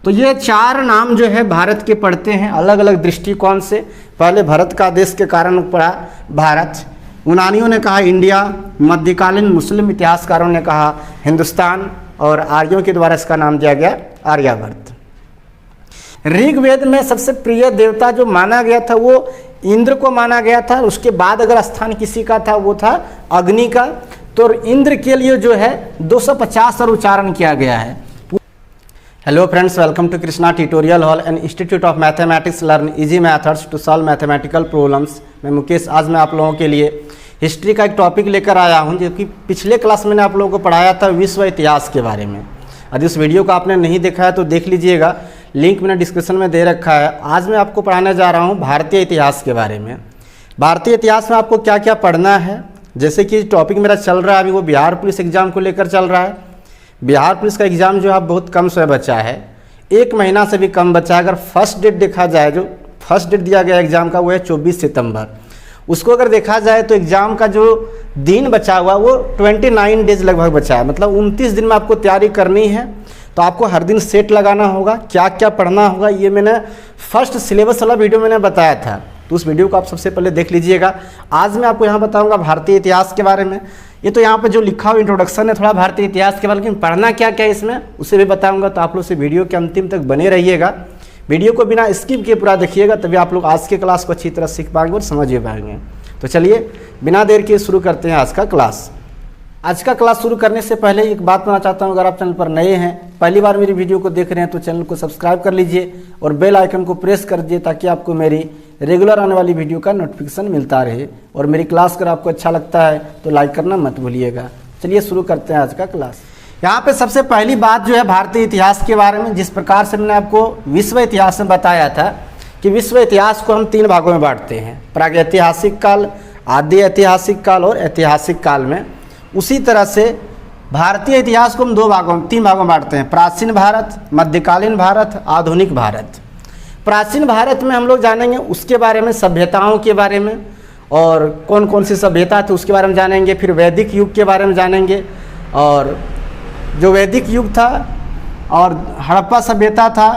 तो ये चार नाम जो है भारत के पढ़ते हैं अलग अलग दृष्टिकोण से। पहले भारत का देश के कारण पढ़ा भारत, यूनानियों ने कहा इंडिया, मध्यकालीन मुस्लिम इतिहासकारों ने कहा हिंदुस्तान और आर्यों के द्वारा इसका नाम दिया गया आर्यावर्त। ऋग्वेद में सबसे प्रिय देवता जो माना गया था वो इंद्र को माना गया था। उसके बाद अगर स्थान किसी का था वो था अग्नि का। तो इंद्र के लिए जो है 250 और उच्चारण किया गया है। Hello friends, welcome to Krishna tutorial hall and institute of mathematics. Learn easy methods to solve mathematical problems. मैं मुकेश, आज मैं आप लोगों के लिए हिस्ट्री का एक टॉपिक लेकर आया हूं, जो कि पिछले क्लास मैंने आप लोगों को पढ़ाया था विश्व इतिहास के बारे में। यदि उस वीडियो को आपने नहीं देखा है तो देख लीजिएगा, लिंक मैंने डिस्क्रिप्शन में दे रखा है। आज मैं आपको पढ़ाने जा रहा हूँ भारतीय इतिहास के बारे में। भारतीय इतिहास में आपको क्या क्या पढ़ना है, जैसे कि टॉपिक मेरा चल रहा है अभी वो बिहार पुलिस एग्जाम को लेकर चल रहा है। बिहार पुलिस का एग्ज़ाम जो है बहुत कम समय बचा है, 1 महीना से भी कम बचा है। अगर फर्स्ट डेट देखा जाए, जो फर्स्ट डेट दिया गया एग्ज़ाम का वो है 24 सितंबर। उसको अगर देखा जाए तो एग्ज़ाम का जो दिन बचा हुआ वो 29 डेज लगभग बचा है, मतलब 29 दिन में आपको तैयारी करनी है। तो आपको हर दिन सेट लगाना होगा, क्या क्या पढ़ना होगा, ये मैंने फर्स्ट सिलेबस वाला वीडियो मैंने बताया था, तो उस वीडियो को आप सबसे पहले देख लीजिएगा। आज मैं आपको यहाँ बताऊँगा भारतीय इतिहास के बारे में। ये तो यहाँ पे जो लिखा हुआ इंट्रोडक्शन है थोड़ा भारतीय इतिहास के बारे में, लेकिन पढ़ना क्या क्या है इसमें उसे भी बताऊंगा। तो आप लोग से वीडियो के अंतिम तक बने रहिएगा, वीडियो को बिना स्किप किए पूरा देखिएगा, तभी आप लोग आज के क्लास को अच्छी तरह सीख पाएंगे और समझ भी पाएंगे। तो चलिए बिना देर के शुरू करते हैं आज का क्लास। आज का क्लास शुरू करने से पहले एक बात बताना चाहता हूँ, अगर आप चैनल पर नए हैं, पहली बार मेरी वीडियो को देख रहे हैं तो चैनल को सब्सक्राइब कर लीजिए और बेल आइकन को प्रेस कर दीजिए, ताकि आपको मेरी रेगुलर आने वाली वीडियो का नोटिफिकेशन मिलता रहे। और मेरी क्लास अगर आपको अच्छा लगता है तो लाइक करना मत भूलिएगा। चलिए शुरू करते हैं आज का क्लास। यहाँ पे सबसे पहली बात जो है भारतीय इतिहास के बारे में, जिस प्रकार से मैंने आपको विश्व इतिहास में बताया था कि विश्व इतिहास को हम 3 भागों में बांटते हैं, प्रागैतिहासिक काल, आदि ऐतिहासिक काल और ऐतिहासिक काल में। उसी तरह से भारतीय इतिहास को हम 3 भागों में बांटते हैं, प्राचीन भारत, मध्यकालीन भारत, आधुनिक भारत। प्राचीन भारत में हम लोग जानेंगे उसके बारे में, सभ्यताओं के बारे में, और कौन कौन सी सभ्यता थी उसके बारे में जानेंगे। फिर वैदिक युग के बारे में जानेंगे, और जो वैदिक युग था और हड़प्पा सभ्यता था,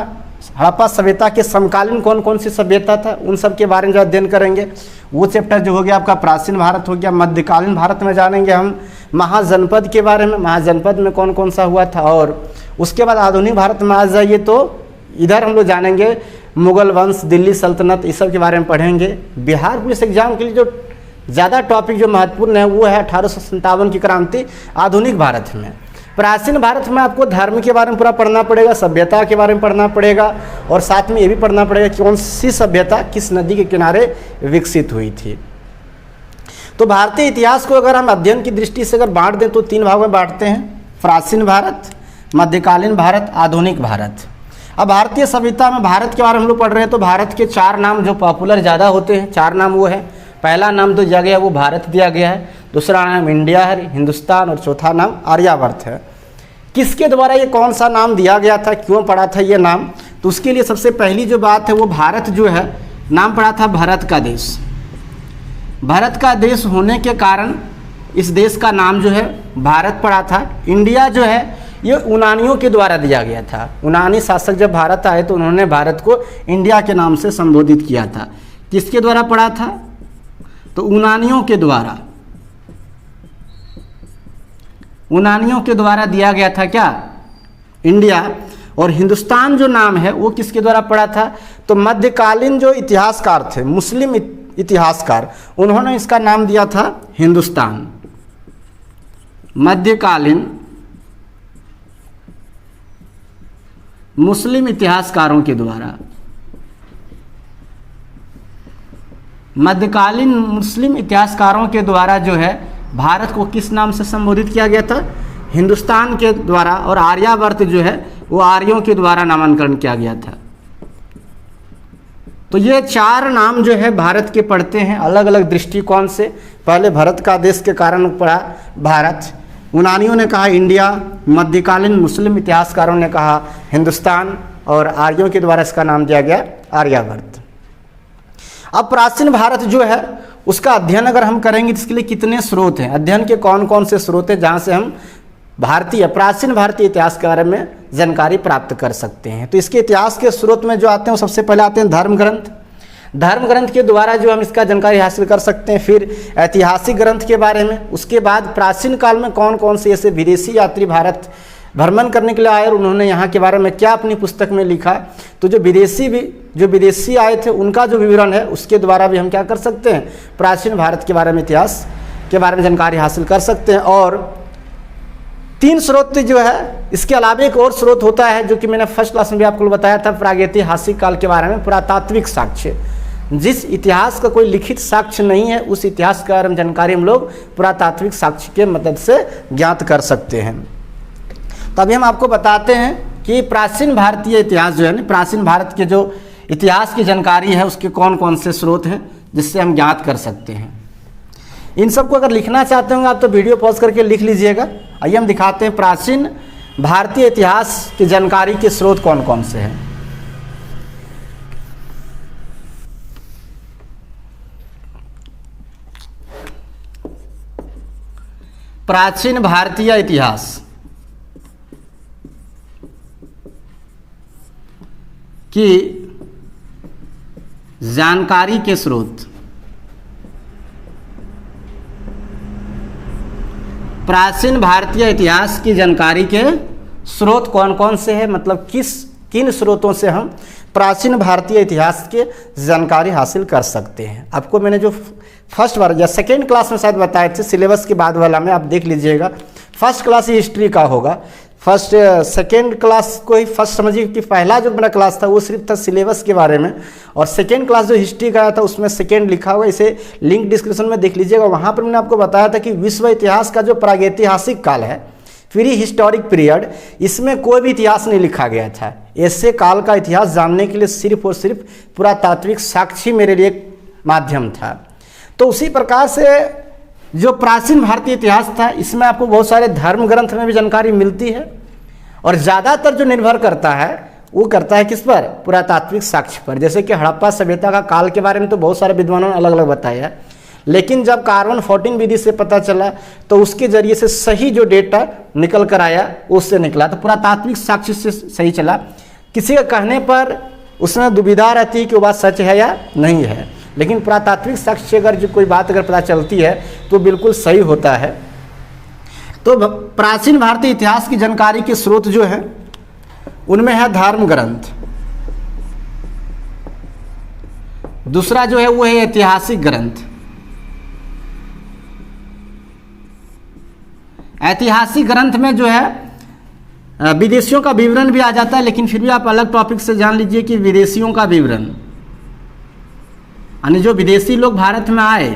हड़प्पा सभ्यता के समकालीन कौन कौन सी सभ्यता था, उन सब के बारे में जो अध्ययन करेंगे। वो चैप्टर जो हो गया आपका प्राचीन भारत हो गया। मध्यकालीन भारत में जानेंगे हम महाजनपद के बारे में, महाजनपद में कौन कौन सा हुआ था। और उसके बाद आधुनिक भारत में आ जाइए तो इधर हम लोग जानेंगे मुगल वंश, दिल्ली सल्तनत, इस सब के बारे में पढ़ेंगे। बिहार पुलिस एग्जाम के लिए जो ज़्यादा टॉपिक जो महत्वपूर्ण है वो है 1857 की क्रांति आधुनिक भारत में। प्राचीन भारत में आपको धर्म के बारे में पूरा पढ़ना पड़ेगा, सभ्यता के बारे में पढ़ना पड़ेगा, और साथ में ये भी पढ़ना पड़ेगा कि कौन सी सभ्यता किस नदी के किनारे विकसित हुई थी। तो भारतीय इतिहास को अगर हम अध्ययन की दृष्टि से अगर बांट दें तो 3 भागों में बांटते हैं, प्राचीन भारत, मध्यकालीन भारत, आधुनिक भारत। अब भारतीय सभ्यता में भारत के बारे में हम लोग पढ़ रहे हैं तो भारत के 4 नाम जो पॉपुलर ज़्यादा होते हैं, 4 नाम वो है। पहला नाम तो दिया गया वो भारत दिया गया है, दूसरा नाम इंडिया है, हिंदुस्तान, और चौथा नाम आर्यावर्त है। किसके द्वारा ये कौन सा नाम दिया गया था, क्यों पड़ा था ये नाम, तो उसके लिए सबसे पहली जो बात है वो भारत जो है नाम पड़ा था भारत का देश। भारत का देश होने के कारण इस देश का नाम जो है भारत पड़ा था। इंडिया जो है ये यूनानियों के द्वारा दिया गया था। यूनानी शासक जब भारत आए तो उन्होंने भारत को इंडिया के नाम से संबोधित किया था। किसके द्वारा पड़ा था, तो यूनानियों के द्वारा, यूनानियों के द्वारा दिया गया था क्या, इंडिया। और हिंदुस्तान जो नाम है वो किसके द्वारा पड़ा था, तो मध्यकालीन जो इतिहासकार थे, मुस्लिम इतिहासकार, उन्होंने इसका नाम दिया था हिंदुस्तान। मध्यकालीन मुस्लिम इतिहासकारों के द्वारा, मध्यकालीन मुस्लिम इतिहासकारों के द्वारा जो है भारत को किस नाम से संबोधित किया गया था, हिंदुस्तान के द्वारा। और आर्यावर्त जो है वो आर्यों के द्वारा नामांकन किया गया था। तो ये 4 नाम जो है भारत के पढ़ते हैं अलग अलग दृष्टिकोण से। पहले भारत का देश के कारण पढ़ा भारत, यूनानियों ने कहा इंडिया, मध्यकालीन मुस्लिम इतिहासकारों ने कहा हिंदुस्तान, और आर्यों के द्वारा इसका नाम दिया गया आर्यावर्त। अब प्राचीन भारत जो है उसका अध्ययन अगर हम करेंगे तो इसके लिए कितने स्रोत हैं, अध्ययन के कौन कौन से स्रोत हैं जहाँ से हम प्राचीन भारतीय इतिहास के बारे में जानकारी प्राप्त कर सकते हैं। तो इसके इतिहास के स्रोत में जो आते हैं वो सबसे पहले आते हैं धर्म ग्रंथ। धर्म ग्रंथ के द्वारा जो हम इसका जानकारी हासिल कर सकते हैं। फिर ऐतिहासिक ग्रंथ के बारे में, उसके बाद प्राचीन काल में कौन कौन से ऐसे विदेशी यात्री भारत भ्रमण करने के लिए आए और उन्होंने यहाँ के बारे में क्या अपनी पुस्तक में लिखा। तो जो विदेशी आए थे उनका जो विवरण है उसके द्वारा भी हम क्या कर सकते हैं, प्राचीन भारत के बारे में, इतिहास के बारे में जानकारी हासिल कर सकते हैं। और 3 स्रोत जो है, इसके अलावा एक और स्रोत होता है जो कि मैंने फर्स्ट क्लास में भी आपको बताया था, प्रागैतिहासिक काल के बारे में पुरातात्विक साक्ष्य। जिस इतिहास का कोई लिखित साक्ष्य नहीं है उस इतिहास के बारे में जानकारी हम लोग पुरातात्विक साक्ष्य के मदद से ज्ञात कर सकते हैं। तो अभी हम आपको बताते हैं कि प्राचीन भारतीय इतिहास जो है ना, प्राचीन भारत के जो इतिहास की जानकारी है उसके कौन कौन से स्रोत हैं जिससे हम ज्ञात कर सकते हैं। इन सबको अगर लिखना चाहते होंगे आप तो वीडियो पॉज करके लिख लीजिएगा। आइए हम दिखाते हैं प्राचीन भारतीय इतिहास की जानकारी के स्रोत कौन कौन से हैं। प्राचीन भारतीय इतिहास की जानकारी के स्रोत। प्राचीन भारतीय इतिहास की जानकारी के स्रोत कौन कौन से हैं, मतलब किन स्रोतों से हम प्राचीन भारतीय इतिहास के जानकारी हासिल कर सकते हैं। आपको मैंने जो फर्स्ट बार या सेकेंड क्लास में शायद बताए थे, सिलेबस के बाद वाला में आप देख लीजिएगा। फर्स्ट क्लास हिस्ट्री का होगा, सेकेंड क्लास को ही फर्स्ट समझिए कि पहला जो मेरा क्लास था वो सिर्फ था सिलेबस के बारे में, और सेकेंड क्लास जो हिस्ट्री का आया था उसमें सेकेंड लिखा हुआ, इसे लिंक डिस्क्रिप्शन में देख लीजिएगा। वहाँ पर मैंने आपको बताया था कि विश्व इतिहास का जो प्रागैतिहासिक काल है, प्री हिस्टोरिक पीरियड, इसमें कोई भी इतिहास नहीं लिखा गया था। ऐसे काल का इतिहास जानने के लिए सिर्फ और सिर्फ पुरातात्विक साक्ष्य मेरे लिए एक माध्यम था। तो उसी प्रकार से जो प्राचीन भारतीय इतिहास था इसमें आपको बहुत सारे धर्म ग्रंथ में भी जानकारी मिलती है, और ज़्यादातर जो निर्भर करता है वो करता है किस पर, पुरातात्विक साक्ष्य पर। जैसे कि हड़प्पा सभ्यता का काल के बारे में तो बहुत सारे विद्वानों ने अलग अलग बताया, लेकिन जब कार्बन 14 विधि से पता चला तो उसके जरिए से सही जो डेटा निकल कर आया उससे निकला। तो पुरातात्विक साक्ष्य से सही चला। किसी के कहने पर उसमें दुविधा रहती है कि वो बात सच है या नहीं है, लेकिन पुरातात्विक साक्ष्य से अगर जो कोई बात अगर पता चलती है तो बिल्कुल सही होता है। तो प्राचीन भारतीय इतिहास की जानकारी के स्रोत जो है उनमें है धर्म ग्रंथ, दूसरा जो है वो है ऐतिहासिक ग्रंथ। ऐतिहासिक ग्रंथ में जो है विदेशियों का विवरण भी आ जाता है, लेकिन फिर भी आप अलग टॉपिक से जान लीजिए कि विदेशियों का विवरण, यानी जो विदेशी लोग भारत में आए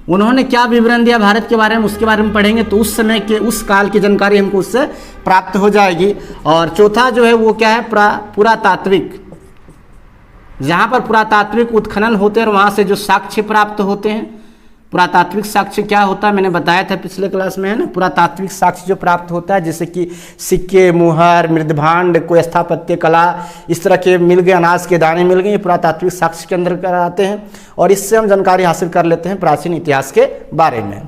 उन्होंने क्या विवरण दिया भारत के बारे में, उसके बारे में पढ़ेंगे तो उस समय के उस काल की जानकारी हमको उससे प्राप्त हो जाएगी। और चौथा जो है वो क्या है, पुरातात्विक, जहाँ पर पुरातात्विक उत्खनन होते हैं और वहाँ से जो साक्ष्य प्राप्त होते हैं। पुरातात्विक साक्ष्य क्या होता है मैंने बताया था पिछले क्लास में, है ना। पुरातात्विक साक्ष्य जो प्राप्त होता है जैसे कि सिक्के, मुहर, मृदभांड, कोई स्थापत्य कला, इस तरह के मिल गए, अनाज के दाने मिल गए, ये पुरातात्विक साक्ष्य के अंदर आते हैं, और इससे हम जानकारी हासिल कर लेते हैं प्राचीन इतिहास के बारे में।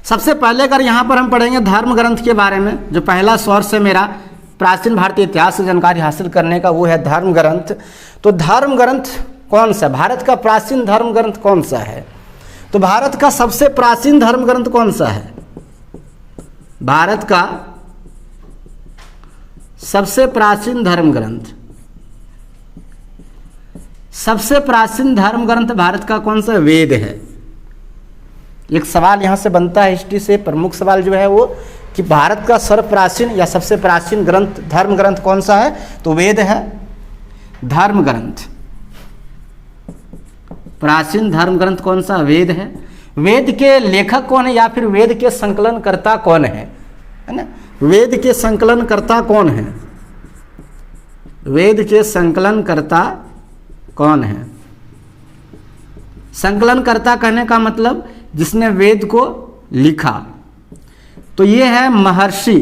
सबसे पहले अगर यहाँ पर हम पढ़ेंगे धर्म ग्रंथ के बारे में, जो पहला सोर्स है मेरा प्राचीन भारतीय इतिहास से जानकारी हासिल करने का, वो है धर्म ग्रंथ। तो धर्म ग्रंथ कौन सा, भारत का प्राचीन धर्म ग्रंथ कौन सा है? तो भारत का सबसे प्राचीन धर्म ग्रंथ कौन सा है? भारत का सबसे प्राचीन धर्म ग्रंथ, सबसे प्राचीन धर्म ग्रंथ भारत का कौन सा? वेद है। एक सवाल यहां से बनता है हिस्ट्री से, प्रमुख सवाल जो है वो कि भारत का सर्वप्राचीन या सबसे प्राचीन ग्रंथ, धर्म ग्रंथ कौन सा है? तो वेद है। धर्म ग्रंथ, प्राचीन धर्म ग्रंथ कौन सा? वेद है। वेद के लेखक कौन है या फिर वेद के संकलनकर्ता कौन है ना? वेद के संकलनकर्ता कौन है? वेद के संकलनकर्ता कौन है? संकलनकर्ता कहने का मतलब जिसने वेद को लिखा, तो ये है महर्षि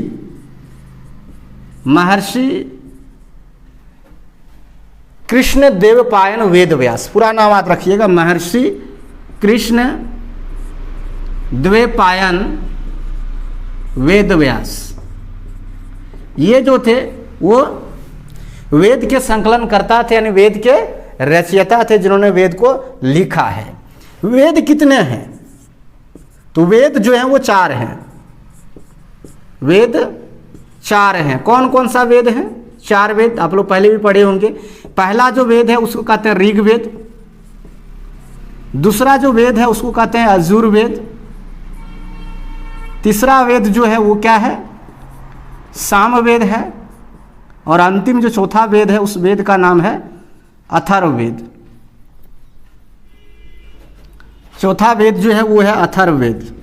कृष्ण देवपायन वेदव्यास। पूरा नाम याद रखिएगा, महर्षि कृष्ण द्वैपायन वेद व्यास। ये जो थे वो वेद के संकलनकर्ता थे, यानी वेद के रचयिता थे, जिन्होंने वेद को लिखा है। वेद कितने हैं? तो वेद जो है वो 4 हैं। वेद 4 हैं। कौन कौन सा वेद है? 4 वेद आप लोग पहले भी पढ़े होंगे। पहला जो वेद है उसको कहते हैं ऋग्वेद। दूसरा जो वेद है उसको कहते हैं यजुर्वेद। तीसरा वेद जो है वो क्या है? सामवेद है। और अंतिम जो चौथा वेद है उस वेद का नाम है अथर्ववेद। चौथा वेद जो है वो है अथर्ववेद।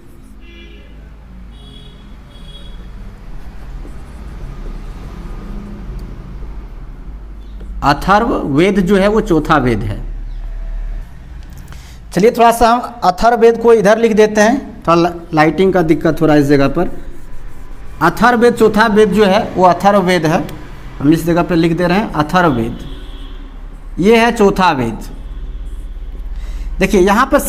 अथर्ववेद जो है वो चौथा वेद है। चलिए थोड़ा सा हम अथर्ववेद को इधर लिख देते हैं, थोड़ा लाइटिंग का दिक्कत हो रहा है इस जगह पर। अथर्ववेद चौथा वेद जो है वो अथर्ववेद है। हम इस जगह पर लिख दे रहे हैं अथर्ववेद। ये है चौथा वेद। देखिए यहाँ पर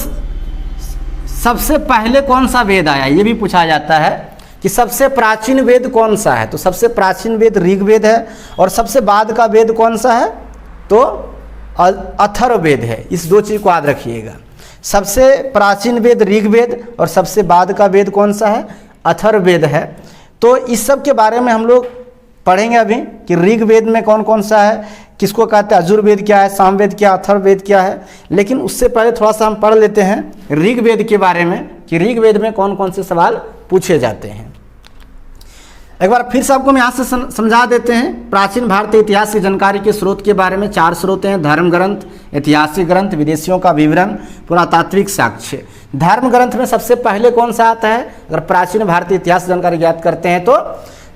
सबसे पहले कौन सा वेद आया, ये भी पूछा जाता है कि सबसे प्राचीन वेद कौन सा है। तो सबसे प्राचीन वेद ऋग्वेद है। और सबसे बाद का वेद कौन सा है? तो अथर्ववेद है। इस 2 चीज़ को याद रखिएगा। सबसे प्राचीन वेद ऋग्वेद और सबसे बाद का वेद कौन सा है? अथर्ववेद है। तो इस सब के बारे में हम लोग पढ़ेंगे अभी कि ऋग्वेद में कौन कौन सा है, किसको कहते हैं, यजुर्वेद क्या है, सामवेद क्या, अथर्ववेद क्या है। लेकिन उससे पहले थोड़ा सा हम पढ़ लेते हैं ऋग्वेद के बारे में कि ऋग्वेद में कौन कौन से सवाल पूछे जाते हैं। एक बार फिर से आपको हम यहाँ से समझा देते हैं। प्राचीन भारतीय इतिहास की जानकारी के स्रोत के बारे में 4 स्रोत हैं: धर्म ग्रंथ, ऐतिहासिक ग्रंथ, विदेशियों का विवरण, पुरातात्विक साक्ष्य। धर्म ग्रंथ में सबसे पहले कौन सा आता है? अगर प्राचीन भारतीय इतिहास जानकारी ज्ञात करते हैं तो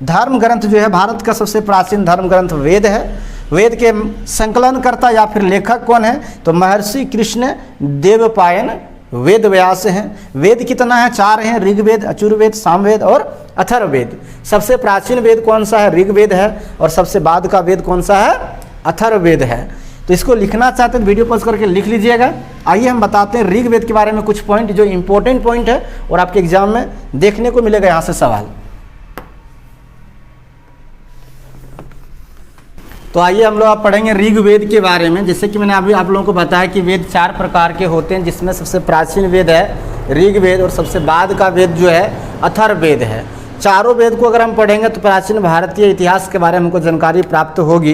धर्म ग्रंथ जो है भारत का सबसे प्राचीन धर्म ग्रंथ वेद है। वेद के संकलनकर्ता या फिर लेखक कौन है? तो महर्षि कृष्ण देवपायन वेद व्यास हैं। वेद कितना है? 4 हैं: ऋग्वेद, यजुर्वेद, सामवेद और अथर्ववेद। सबसे प्राचीन वेद कौन सा है? ऋग्वेद है। और सबसे बाद का वेद कौन सा है? अथर्ववेद है। तो इसको लिखना चाहते हैं तो वीडियो पॉज करके लिख लीजिएगा। आइए हम बताते हैं ऋग्वेद के बारे में कुछ पॉइंट जो इंपॉर्टेंट पॉइंट है और आपके एग्जाम में देखने को मिलेगा यहाँ से सवाल। तो आइए हम लोग आप पढ़ेंगे ऋग्वेद के बारे में। जैसे कि मैंने अभी आप लोगों को बताया कि वेद 4 प्रकार के होते हैं, जिसमें सबसे प्राचीन वेद है ऋग्वेद और सबसे बाद का वेद जो है अथर्ववेद है। चारों वेद को अगर हम पढ़ेंगे तो प्राचीन भारतीय इतिहास के बारे में हमको जानकारी प्राप्त होगी।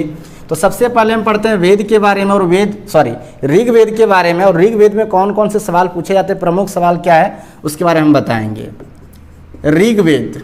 तो सबसे पहले हम पढ़ते हैं वेद के बारे में और ऋग्वेद के बारे में। और ऋग्वेद में कौन कौन से सवाल पूछे जाते हैं, प्रमुख सवाल क्या है, उसके बारे में हम बताएंगे। ऋग्वेद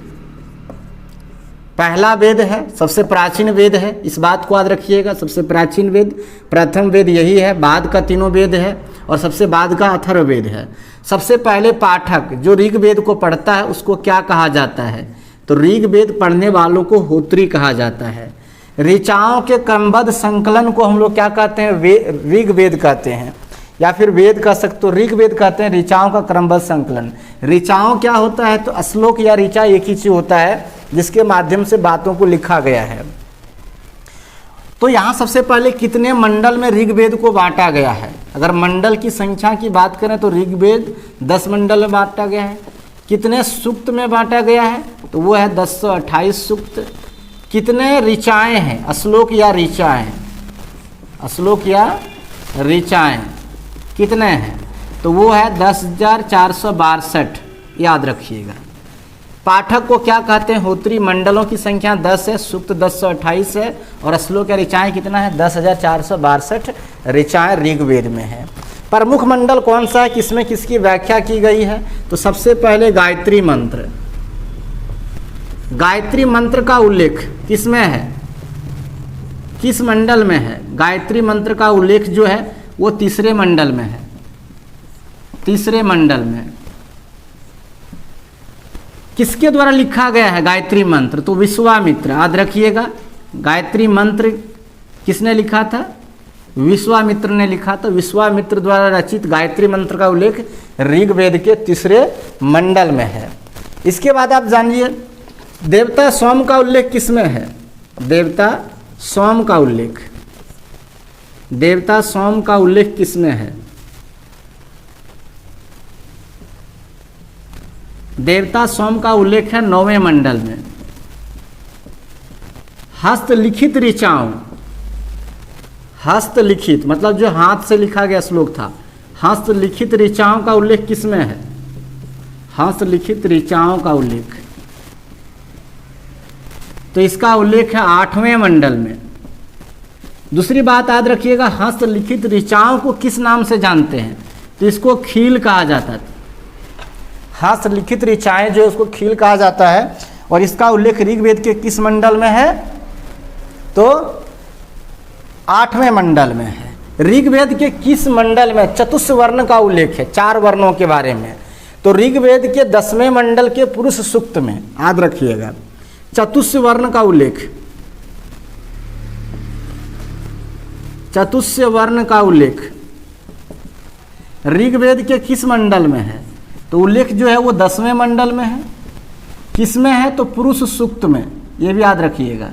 पहला वेद है, सबसे प्राचीन वेद है, इस बात को याद रखिएगा। सबसे प्राचीन वेद, प्रथम वेद यही है, बाद का तीनों वेद है और सबसे बाद का अथर्ववेद है। सबसे पहले पाठक जो ऋग्वेद को पढ़ता है उसको क्या कहा जाता है? तो ऋग्वेद पढ़ने वालों को होत्री कहा जाता है। ऋचाओं के क्रमबद्ध संकलन को हम लोग क्या कहते हैं? ऋग्वेद कहते हैं, या फिर वेद कह सकते तो ऋग्वेद कहते हैं ऋचाओं का क्रमबद्ध संकलन। ऋचाओं क्या होता है? तो श्लोक या ऋचा एक ही चीज होता है जिसके माध्यम से बातों को लिखा गया है। तो यहाँ सबसे पहले कितने मंडल में ऋग्वेद को बांटा गया है? अगर मंडल की संख्या की बात करें तो ऋग्वेद 10 मंडल में बांटा गया है। कितने सूक्त में बांटा गया है? तो वो है 1028 सूक्त। कितने ऋचाएँ हैं? श्लोक या ऋचाएँ, श्लोक या ऋचाएँ कितने हैं? तो वो है 10,462। याद रखिएगा। पाठक को क्या कहते हैं? होत्री। मंडलों की संख्या 10 है, सूक्त 1028 है और श्लोक या ऋचाएँ कितना है? 10,462 ऋचाएँ ऋग्वेद में है। प्रमुख मंडल कौन सा है, किसमें किसकी व्याख्या की गई है? तो सबसे पहले गायत्री मंत्र। गायत्री मंत्र का उल्लेख किसमें है, किस मंडल में है? गायत्री मंत्र का उल्लेख जो है वो 3रे मंडल में है। 3रे मंडल में किसके द्वारा लिखा गया है गायत्री मंत्र? तो विश्वामित्र। याद रखिएगा, गायत्री मंत्र किसने लिखा था? विश्वामित्र ने लिखा था। विश्वामित्र द्वारा रचित गायत्री मंत्र का उल्लेख ऋग्वेद के 3रे मंडल में है। इसके बाद आप जानिए देवता सोम का उल्लेख किसमें है? देवता सोम का उल्लेख, देवता सोम का उल्लेख किसमें है? देवता सोम का उल्लेख है 9वें मंडल में। हस्तलिखित ऋचाओं, हस्तलिखित मतलब जो हाथ से लिखा गया श्लोक था, हस्तलिखित ऋचाओं का उल्लेख किसमें है? हस्तलिखित ऋचाओं का उल्लेख, तो इसका उल्लेख है 8वें मंडल में। दूसरी बात याद रखिएगा, हस्तलिखित ऋचाओं को किस नाम से जानते हैं? तो इसको खील कहा जाता है। हस्तलिखित ऋचाएं जो है उसको खील कहा जाता है, और इसका उल्लेख ऋग्वेद के किस मंडल में है? तो 8वें मंडल में है। ऋग्वेद के किस मंडल में चतुस्वर्ण का उल्लेख है? 4 वर्णों के बारे में। तो ऋग्वेद के 10वें मंडल के पुरुष सूक्त में याद रखिएगा चतुस्वर्ण का उल्लेख, चतुस्वर्ण का उल्लेख ऋग्वेद के किस मंडल में है? तो उल्लेख जो है वो 10वें मंडल में है। किसमें है? तो पुरुष सूक्त में। ये भी याद रखिएगा,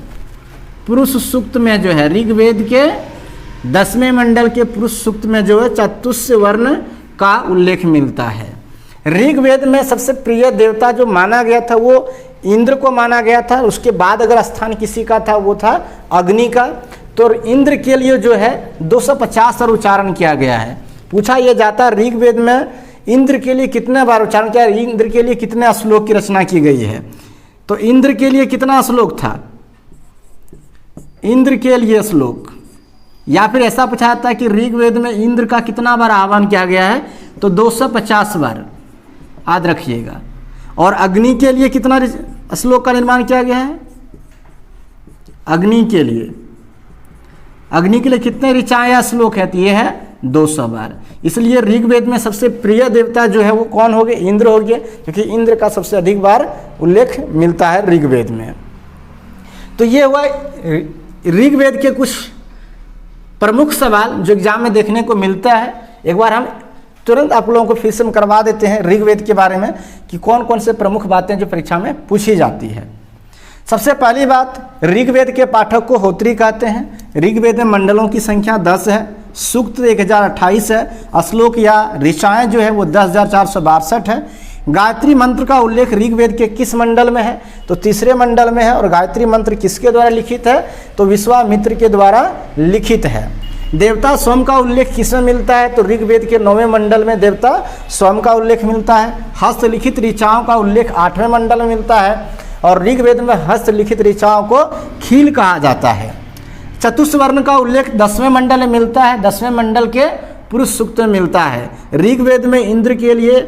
पुरुष सूक्त में जो है ऋग्वेद के 10वें मंडल के पुरुष सूक्त में जो है चतुस्वर्ण का उल्लेख मिलता है। ऋग्वेद में सबसे प्रिय देवता जो माना गया था वो इंद्र को माना गया था। उसके बाद अगर स्थान किसी का था वो था अग्नि का। तो इंद्र के लिए जो है 250 बार उच्चारण किया गया है। पूछा यह जाता है ऋग्वेद में इंद्र के लिए कितने बार उच्चारण किया, इंद्र के लिए कितने श्लोक की रचना की गई है? तो इंद्र के लिए कितना श्लोक था? इंद्र के लिए श्लोक, या फिर ऐसा पूछा जाता है कि ऋग्वेद में इंद्र का कितना बार आह्वान किया गया है? तो 250 बार, याद रखिएगा। और अग्नि के लिए कितना श्लोक का निर्माण किया गया है? अग्नि के लिए कितने ऋचाएं या श्लोक है? तो ये है 200 बार। इसलिए ऋग्वेद में सबसे प्रिय देवता जो है वो कौन हो गए? इंद्र हो गए, क्योंकि इंद्र का सबसे अधिक बार उल्लेख मिलता है ऋग्वेद में। तो ये हुआ ऋग्वेद के कुछ प्रमुख सवाल जो एग्जाम में देखने को मिलता है। एक बार हम तुरंत आप लोगों को फिर से हम करवा देते हैं ऋग्वेद के बारे में कि कौन कौन से प्रमुख बातें जो परीक्षा में पूछी जाती है। सबसे पहली बात, ऋग्वेद के पाठक को होत्री कहते हैं। ऋग्वेद में मंडलों की संख्या 10 है, सूक्त 1028 है, श्लोक या ऋचाएं जो है वो 10,462 है। गायत्री मंत्र का उल्लेख ऋग्वेद के किस मंडल में है? तो 3रे मंडल में है। और गायत्री मंत्र किसके द्वारा लिखित है? तो विश्वामित्र के द्वारा लिखित है। देवता सोम का उल्लेख किसमें मिलता है? तो ऋग्वेद के 9वें मंडल में देवता सोम का उल्लेख मिलता है। हस्तलिखित ऋचाओं का उल्लेख 8वें मंडल में मिलता है, और ऋग्वेद में हस्तलिखित ऋचाओं को खील कहा जाता है। चतुस्वर्ण का उल्लेख 10वें मंडल में मिलता है, 10वें मंडल के पुरुष सूक्त में मिलता है। ऋग्वेद में इंद्र के लिए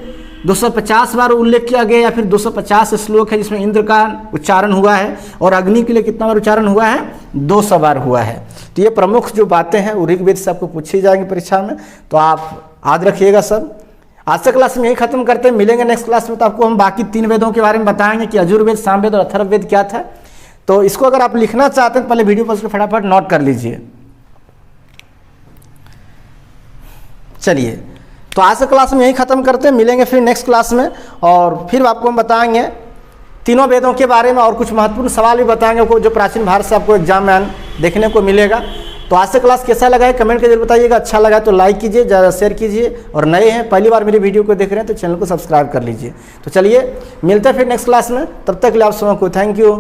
250 बार उल्लेख किया गया, या फिर 250 श्लोक है जिसमें इंद्र का उच्चारण हुआ है। और अग्नि के लिए कितना बार उच्चारण हुआ है? 200 बार हुआ है। तो ये प्रमुख जो बातें हैं वो ऋग्वेद से आपको पूछी जाएंगी परीक्षा में, तो आप याद रखिएगा सब। आज से क्लास में यही खत्म करते हैं, मिलेंगे नेक्स्ट क्लास में। तो आपको हम बाकी 3 वेदों के बारे में बताएंगे कि यजुर्वेद, सामवेद और अथर्ववेद क्या था। तो इसको अगर आप लिखना चाहते हैं पहले वीडियो पर उसको फटाफट नोट कर लीजिए। चलिए, तो आज से क्लास में यही खत्म करते हैं, मिलेंगे फिर नेक्स्ट क्लास में। और फिर आपको हम बताएंगे तीनों वेदों के बारे में, और कुछ महत्वपूर्ण सवाल भी बताएंगे जो प्राचीन भारत से आपको एग्जाम में देखने को मिलेगा। तो आज से क्लास कैसा लगा है कमेंट करके बताइएगा। अच्छा लगा तो लाइक कीजिए, ज़्यादा शेयर कीजिए, और नए हैं पहली बार मेरी वीडियो को देख रहे हैं तो चैनल को सब्सक्राइब कर लीजिए। तो चलिए मिलते हैं फिर नेक्स्ट क्लास में, तब तक के लिए आप सबको थैंक यू।